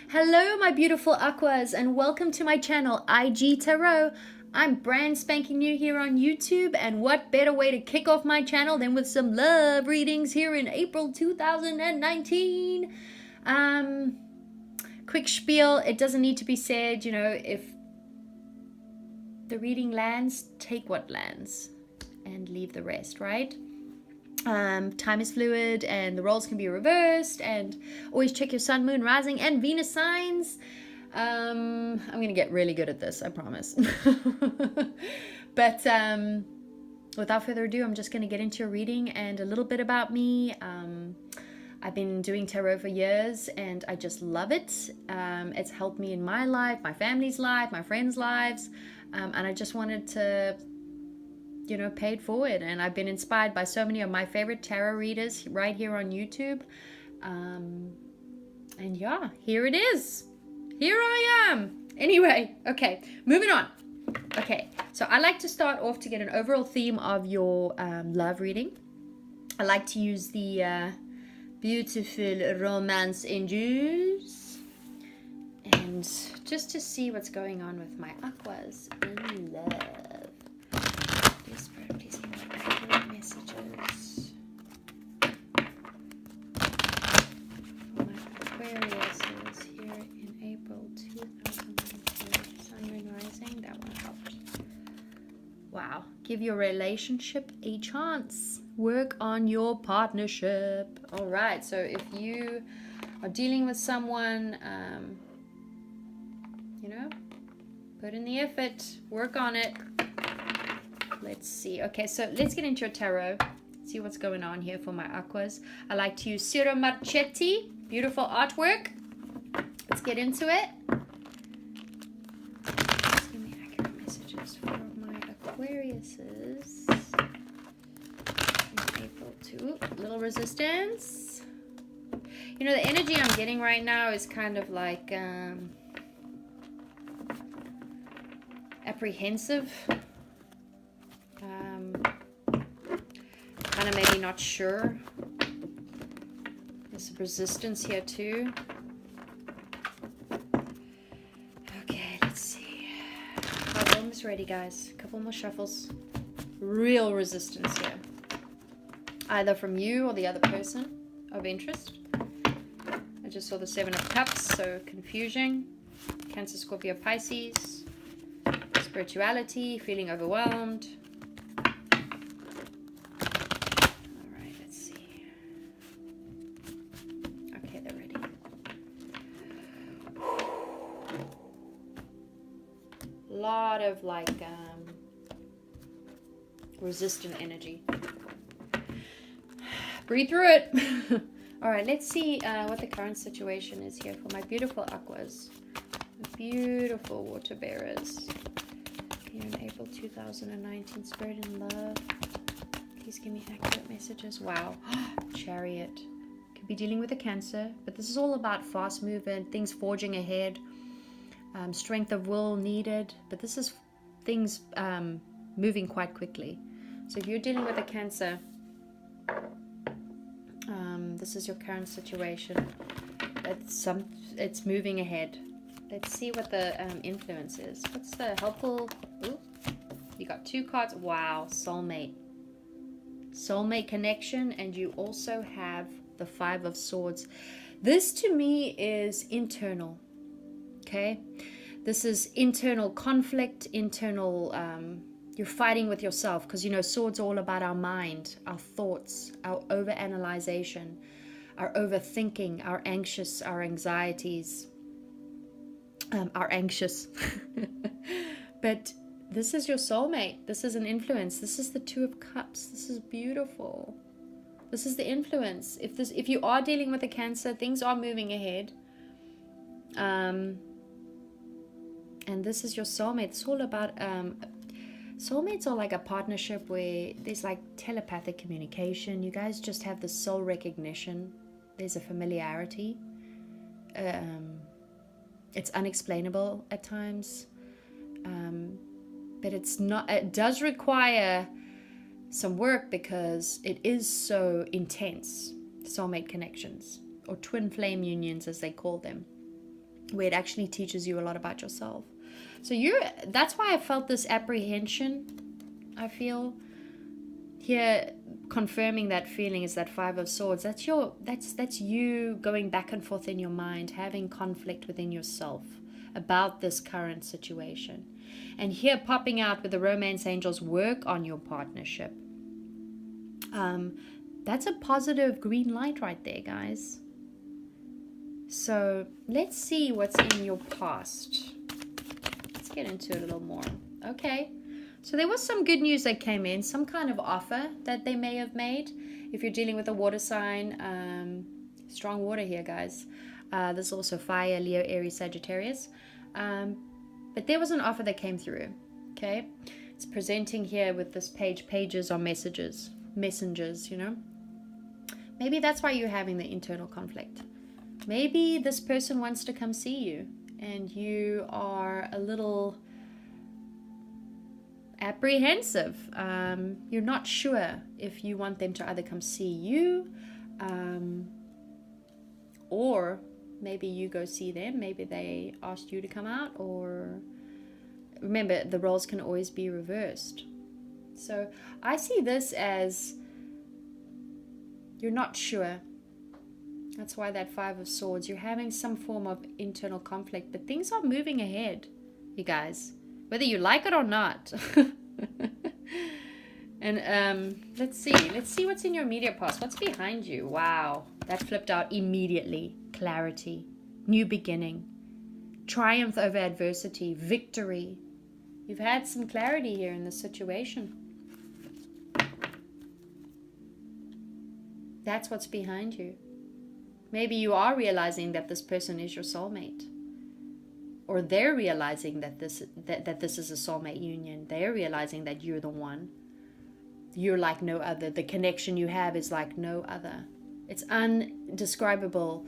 Hello, my beautiful aquas, and welcome to my channel, IGTAROT. I'm brand spanking new here on YouTube, and what better way to kick off my channel than with some love readings here in April 2019. Quick spiel, it doesn't need to be said, you know, if the reading lands, take what lands and leave the rest, right? Time is fluid and the roles can be reversed, and always check your sun, moon, rising, and Venus signs. I'm gonna get really good at this, I promise. But without further ado, I'm just gonna get into your reading and a little bit about me. I've been doing tarot for years and I just love it. It's helped me in my life, my family's life, my friends' lives, and I just wanted to pay it forward. And I've been inspired by so many of my favorite tarot readers right here on YouTube. And yeah, here it is. Here I am. Anyway, okay, moving on. Okay, so I like to start off to get an overall theme of your love reading. I like to use the beautiful romance angels, and just to see what's going on with my aquas in love. Please give me accurate messages for my Aquariuses here in April 2019. Sun, moon, rising, that one helped. Wow. Give your relationship a chance. Work on your partnership. All right. So if you are dealing with someone, put in the effort. Work on it. Let's see. Okay, so let's get into your tarot. See what's going on here for my aquas. I like to use Ciro Marchetti. Beautiful artwork. Let's get into it. Just give me accurate messages for my Aquariuses. In April 2. Little resistance. You know, the energy I'm getting right now is kind of like apprehensive. Kind of maybe not sure. There's some resistance here too. Okay, let's see. I'm almost ready, guys. A couple more shuffles. Real resistance here. Either from you or the other person of interest. I just saw the 7 of Cups, so confusion. Cancer, Scorpio, Pisces. Spirituality, feeling overwhelmed. Lot of like resistant energy. Breathe through it. All right, let's see what the current situation is here for my beautiful aquas, beautiful water bearers here in April 2019. Spirit and love, please give me accurate messages. Wow. Chariot. Could be dealing with a Cancer, but this is all about fast movement, things forging ahead. Strength of will needed, but this is things moving quite quickly. So if you're dealing with a Cancer, this is your current situation. It's moving ahead. Let's see what the influence is. What's the helpful? Ooh, you got 2 cards. Wow, soulmate connection, and you also have the 5 of Swords. This to me is internal. Okay, this is internal conflict, internal, you're fighting with yourself, because swords are all about our mind, our thoughts, our overanalyzation, our overthinking, our anxious, our anxieties, our anxious. But this is your soulmate. This is an influence. This is the 2 of Cups. This is beautiful. This is the influence. If you are dealing with a Cancer, things are moving ahead. And this is your soulmate. It's all about, soulmates are like a partnership where there's like telepathic communication. You guys just have the soul recognition. There's a familiarity. It's unexplainable at times. But it's not, it does require some work because it is so intense. Soulmate connections, or twin flame unions as they call them. where it actually teaches you a lot about yourself. So that's why I felt this apprehension. I feel here, confirming that feeling, is that Five of Swords. That's you going back and forth in your mind, having conflict within yourself about this current situation. And here, popping out with the romance angels, work on your partnership. That's a positive green light right there, guys. So let's see what's in your past. Let's get into it a little more. Okay. So there was some good news that came in, some kind of offer that they may have made. If you're dealing with a water sign, strong water here, guys. There's also fire, Leo, Aries, Sagittarius. But there was an offer that came through, okay? It's presenting here with this page. Pages are messengers, you know? Maybe that's why you're having the internal conflict. Maybe this person wants to come see you, and you are a little apprehensive. You're not sure if you want them to either come see you, or maybe you go see them. Maybe they asked you to come out, or remember, the roles can always be reversed. So I see this as you're not sure. That's why that Five of Swords, you're having some form of internal conflict, but things are moving ahead, you guys, whether you like it or not. And let's see what's in your immediate past. What's behind you? Wow, that flipped out immediately. Clarity, new beginning, triumph over adversity, victory. You've had some clarity here in this situation. That's what's behind you. Maybe you are realizing that this person is your soulmate, or they're realizing that this is a soulmate union. They're realizing that you're the one. You're like no other. The connection you have is like no other. It's undescribable,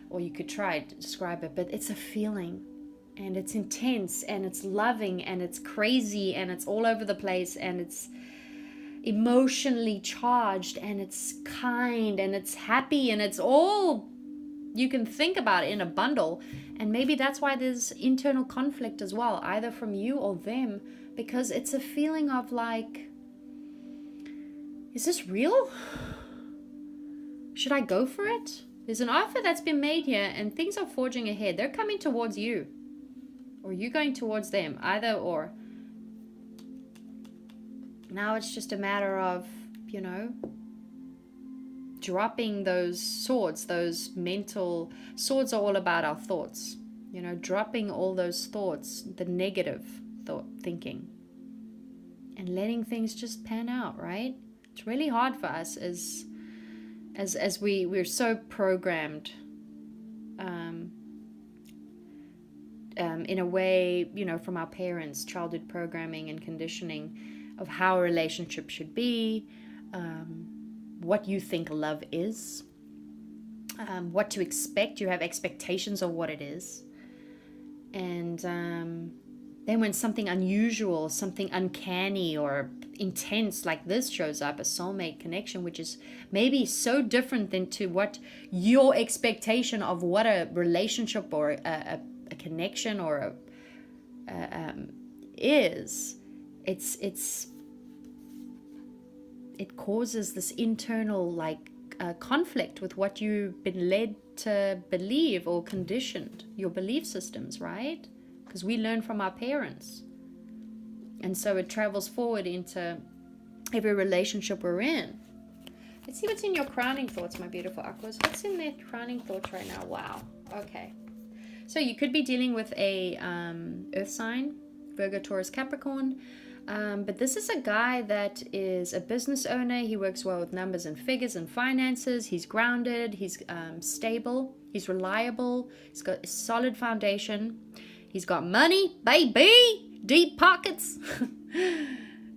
or you could try to describe it, but it's a feeling, and it's intense, and it's loving, and it's crazy, and it's all over the place, and it's emotionally charged, and it's kind, and it's happy, and it's all you can think about in a bundle. And maybe that's why there's internal conflict as well, either from you or them, because it's a feeling of like, is this real? Should I go for it? There's an offer that's been made here, and things are forging ahead. They're coming towards you, or you going towards them, either or. Now it's just a matter of, you know, dropping those swords, those mental swords are all about our thoughts, you know, dropping all those thoughts, the negative thinking, and letting things just pan out, right? It's really hard for us as we're so programmed in a way, you know, from our parents, childhood programming and conditioning of how a relationship should be, what you think love is, what to expect. You have expectations of what it is. And then when something unusual, something uncanny or intense like this shows up, a soulmate connection, which is maybe so different than to what your expectation of what a relationship or a connection or is, it causes this internal like conflict with what you've been led to believe or conditioned, your belief systems, right? Because we learn from our parents, and so it travels forward into every relationship we're in. Let's see what's in your crowning thoughts, my beautiful Aquas. What's in their crowning thoughts right now? Wow. Okay. So you could be dealing with a earth sign, Virgo, Taurus, Capricorn. But this is a guy that is a business owner. He works well with numbers and figures and finances. He's grounded. He's stable. He's reliable. He's got a solid foundation. He's got money, baby, deep pockets.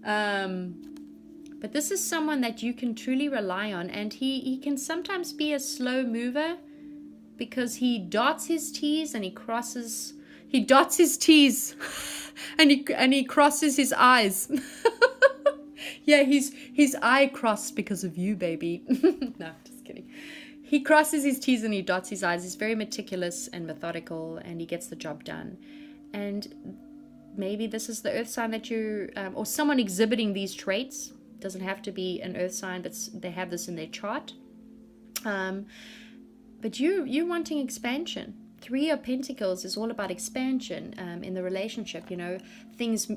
But this is someone that you can truly rely on. And he can sometimes be a slow mover because he dots his T's and he crosses. He dots his T's and he crosses his I's. Yeah, his eye crossed because of you, baby. No, just kidding. he crosses his T's and he dots his I's. He's very meticulous and methodical, and he gets the job done. And maybe this is the earth sign that you, or someone exhibiting these traits. Doesn't have to be an earth sign, but they have this in their chart. But you're wanting expansion. 3 of Pentacles is all about expansion in the relationship, you know, things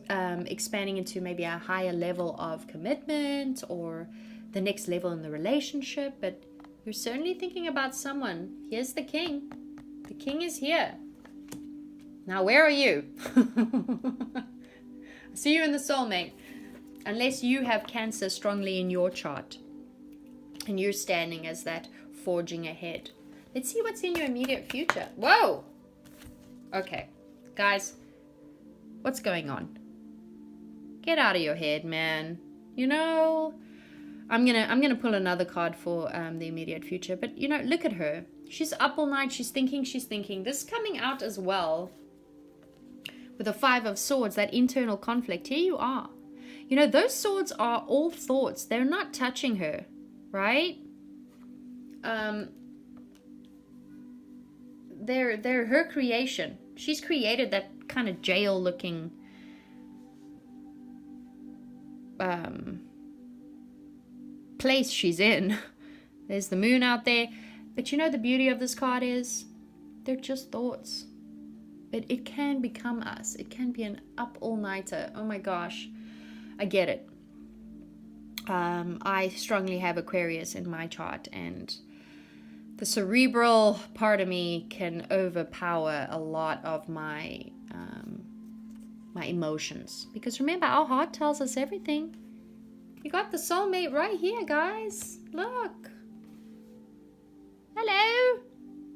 expanding into maybe a higher level of commitment or the next level in the relationship. But you're certainly thinking about someone. Here's the King. The King is here. Now, where are you? I see you in the soulmate. Unless you have Cancer strongly in your chart and you're standing as that forging ahead. Let's see what's in your immediate future. Whoa! Okay, guys, what's going on? Get out of your head, man. You know, I'm gonna pull another card for the immediate future. But you know, look at her. She's up all night. She's thinking. This is coming out as well with the 5 of Swords. That internal conflict. Here you are. You know, those swords are all thoughts. They're not touching her, right? They're her creation. She's created that kind of jail-looking place she's in. There's the moon out there. But you know the beauty of this card is they're just thoughts. But it can become us. It can be an up all-nighter. Oh my gosh. I get it. I strongly have Aquarius in my chart, and the cerebral part of me can overpower a lot of my my emotions. Because remember, our heart tells us everything. You got the soulmate right here, guys. Look. Hello.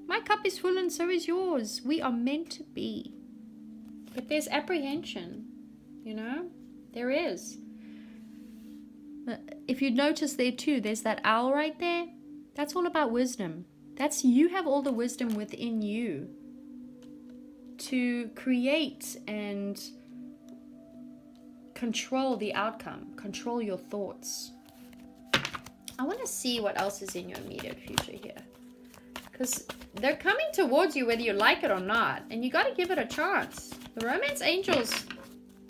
My cup is full and so is yours. We are meant to be. But there's apprehension, you know? There is. If you notice there too, there's that owl right there. That's all about wisdom. That's, you have all the wisdom within you to create and control the outcome, control your thoughts. I want to see what else is in your immediate future here, because they're coming towards you whether you like it or not, and you got to give it a chance. The romance angels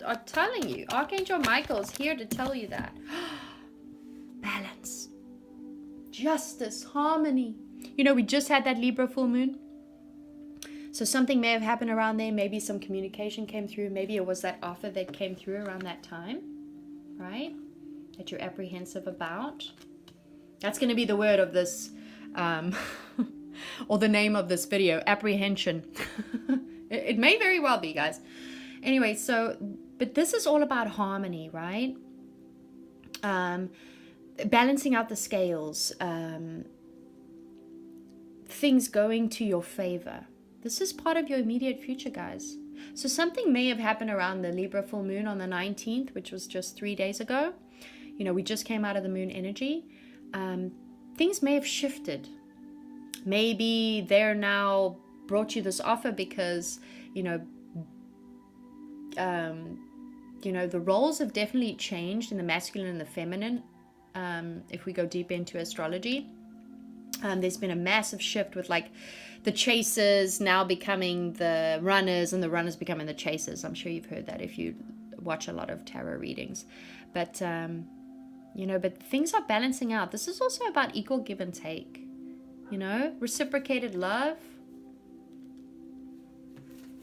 are telling you, Archangel Michael's here to tell you that. Balance, justice, harmony. You know, we just had that Libra full moon. So something may have happened around there. Maybe some communication came through. Maybe it was that offer that came through around that time, right? That you're apprehensive about. That's going to be the word of this, or the name of this video, apprehension. It may very well be, guys. Anyway, so, but this is all about harmony, right? Balancing out the scales, things going to your favor. This is part of your immediate future, guys. So something may have happened around the Libra full moon on the 19th, which was just 3 days ago. You know, we just came out of the moon energy. Things may have shifted. Maybe they're now brought you this offer because, you know, the roles have definitely changed in the masculine and the feminine. If we go deep into astrology, there's been a massive shift with like the chasers now becoming the runners and the runners becoming the chasers. I'm sure you've heard that if you watch a lot of tarot readings. But, you know, but things are balancing out. This is also about equal give and take, you know, reciprocated love.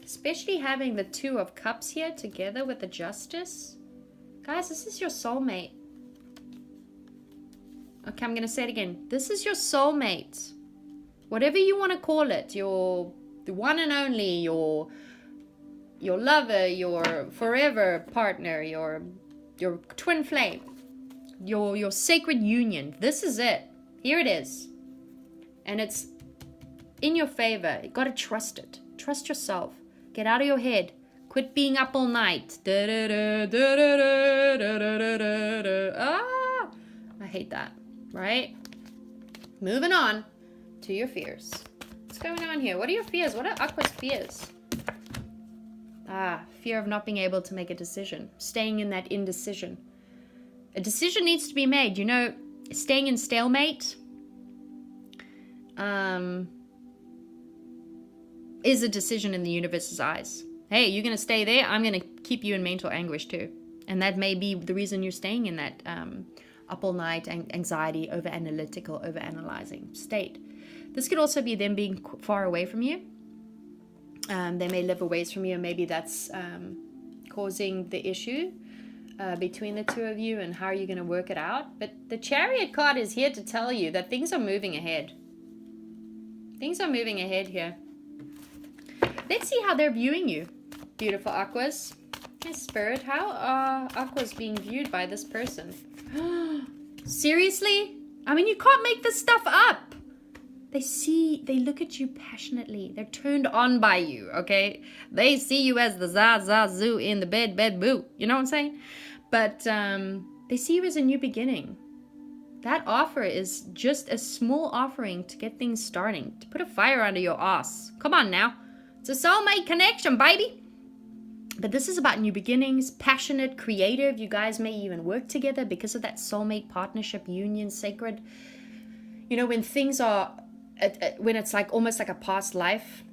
Especially having the 2 of Cups here together with the Justice. Guys, this is your soulmate. Okay, I'm going to say it again. This is your soulmate. Whatever you want to call it. Your the one and only. Your lover. Your forever partner. Your twin flame. Your sacred union. This is it. Here it is. And it's in your favor. You got to trust it. Trust yourself. Get out of your head. Quit being up all night. Ah, I hate that. Right? Moving on to your fears. What's going on here? What are your fears? What are Aqua's fears? Fear of not being able to make a decision. Staying in that indecision. A decision needs to be made. You know, staying in stalemate. is a decision in the universe's eyes. Hey, you're going to stay there. I'm going to keep you in mental anguish too. And that may be the reason you're staying in that up all night anxiety, over analytical, over analyzing state. This could also be them being far away from you. They may live away from you, and maybe that's causing the issue between the two of you, and how are you going to work it out. But the Chariot card is here to tell you that things are moving ahead. Things are moving ahead here. Let's see how they're viewing you, beautiful Aquas. Hey, Spirit, how are Aquas being viewed by this person? Seriously? I mean, you can't make this stuff up. They look at you passionately. They're turned on by you, okay? They see you as the zoo in the bed boo. You know what I'm saying? But they see you as a new beginning. That offer is just a small offering to get things starting, to put a fire under your ass. Come on now. It's a soulmate connection, baby. But this is about new beginnings, passionate, creative. You guys may even work together because of that soulmate partnership, union, sacred. You know, when things are, when it's like almost like a past life,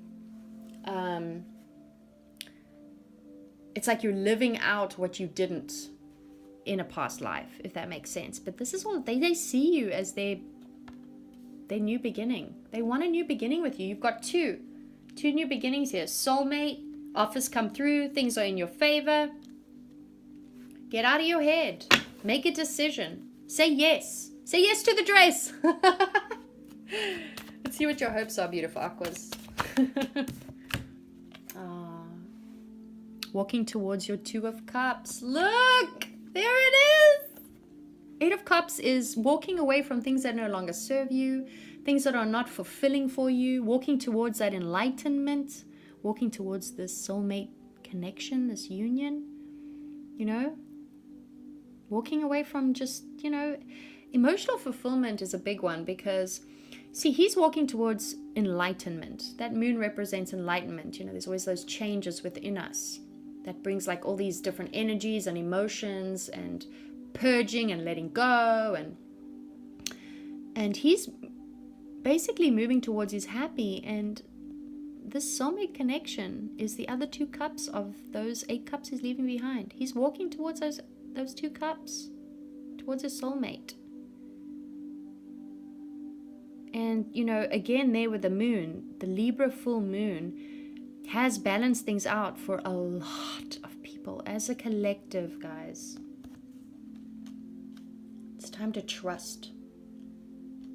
it's like you're living out what you didn't in a past life, if that makes sense. But this is all, they see you as their new beginning. They want a new beginning with you. You've got two new beginnings here. Soulmate, offers come through, things are in your favor. Get out of your head. Make a decision. Say yes. Say yes to the dress. Let's see what your hopes are, beautiful Aquas. Walking towards your Two of Cups. Look! There it is! Eight of Cups is walking away from things that no longer serve you, things that are not fulfilling for you, walking towards that enlightenment, walking towards this soulmate connection, this union, you know? Walking away from just, you know, emotional fulfillment is a big one because, see, he's walking towards enlightenment. That moon represents enlightenment. You know, there's always those changes within us that brings like all these different energies and emotions and purging and letting go. And he's basically moving towards his happy, and this soulmate connection is the other 2 cups of those 8 cups he's leaving behind. He's walking towards those 2 cups, towards his soulmate. And, you know, again, there with the moon, the Libra full moon has balanced things out for a lot of people as a collective, guys. It's time to trust.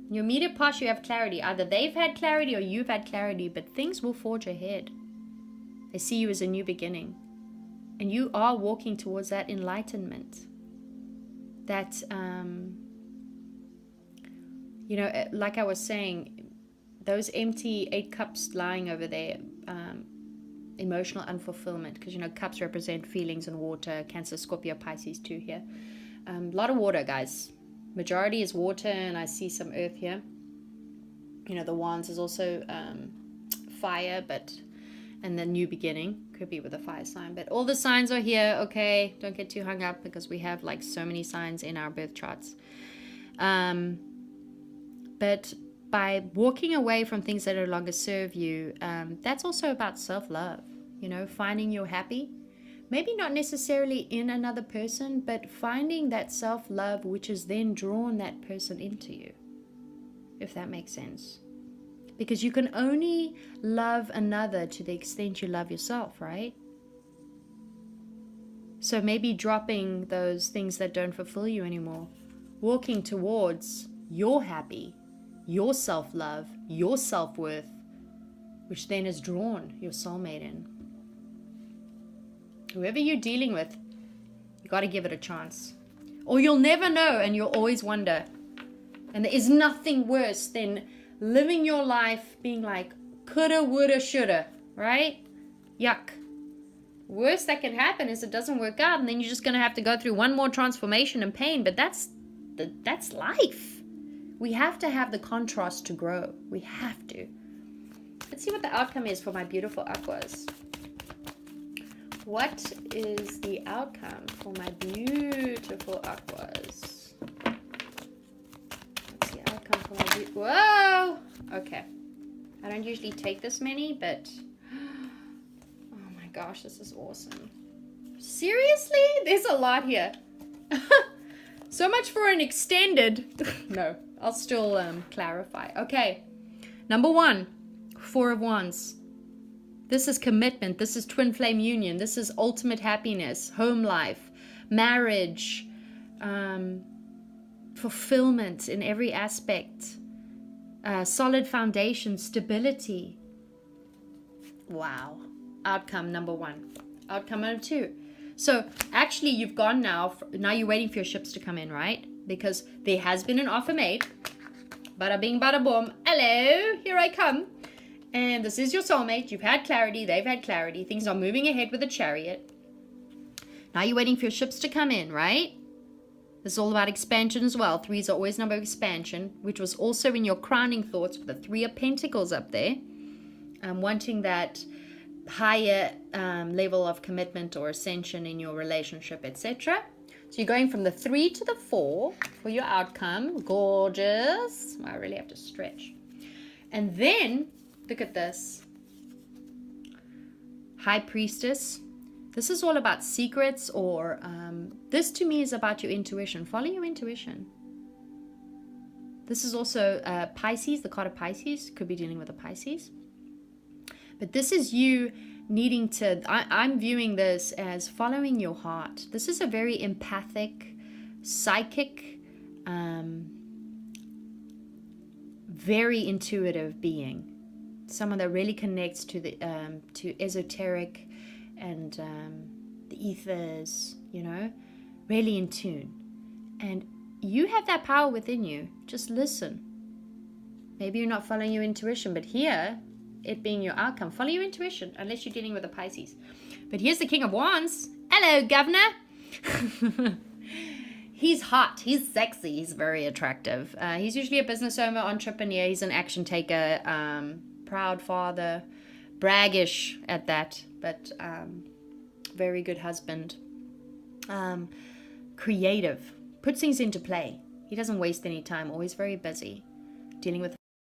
In your immediate past, you have clarity. Either they've had clarity or you've had clarity, but things will forge ahead. They see you as a new beginning. And you are walking towards that enlightenment. That, you know, like I was saying, those empty 8 cups lying over there, emotional unfulfillment, because, you know, cups represent feelings and water. Cancer, Scorpio, Pisces too here. A lot of water, guys. Majority is water, and I see some earth here. You know, the wands is also fire, but, and the new beginning could be with a fire sign. But all the signs are here, okay? Don't get too hung up because we have like so many signs in our birth charts. But by walking away from things that no longer serve you, that's also about self-love. You know, finding your happy. Maybe not necessarily in another person, but finding that self-love which has then drawn that person into you. If that makes sense. Because you can only love another to the extent you love yourself, right? So maybe dropping those things that don't fulfill you anymore. Walking towards your happy, your self-love, your self-worth, which then has drawn your soulmate in. Whoever you're dealing with, you got to give it a chance. Or you'll never know, and you'll always wonder. And there is nothing worse than living your life being like, coulda, woulda, shoulda, right? Yuck. Worst that can happen is it doesn't work out, and then you're just going to have to go through one more transformation and pain. But that's life. We have to have the contrast to grow. We have to. Let's see what the outcome is for my beautiful Aquas. What is the outcome for my beautiful Aquas? What's the outcome Whoa! Okay. I don't usually take this many, but... Oh my gosh, this is awesome. Seriously? There's a lot here. So much for an extended... No, I'll still clarify. Okay. Number 1, 4 of Wands. This is commitment. This is twin flame union. This is ultimate happiness, home life, marriage, fulfillment in every aspect, solid foundation, stability. Wow. Outcome number 1. Outcome number 2. So actually you've gone now you're waiting for your ships to come in, right? Because there has been an offer made. Bada bing, bada boom. Hello, here I come. And this is your soulmate. You've had clarity. They've had clarity. Things are moving ahead with the Chariot. Now you're waiting for your ships to come in, right? This is all about expansion as well. 3s are always number of expansion, which was also in your crowning thoughts with the 3 of Pentacles up there. Wanting that higher level of commitment or ascension in your relationship, etc. So you're going from the 3 to the 4 for your outcome. Gorgeous. I really have to stretch. And then, look at this. High Priestess. This is all about secrets, or this to me is about your intuition. Follow your intuition. This is also Pisces, the card of Pisces. Could be dealing with a Pisces. But this is you needing to, I'm viewing this as following your heart. This is a very empathic, psychic, very intuitive being. Someone that really connects to the to esoteric and the ethers, you know, really in tune. And you have that power within you. Just listen. Maybe you're not following your intuition, but here, it being your outcome, follow your intuition, unless you're dealing with a Pisces. But here's the King of Wands. Hello, Governor. He's hot. He's sexy. He's very attractive. He's usually a business owner, entrepreneur. He's an action taker, proud father, braggish at that, but very good husband. Creative. Puts things into play. He doesn't waste any time. Always very busy. Dealing with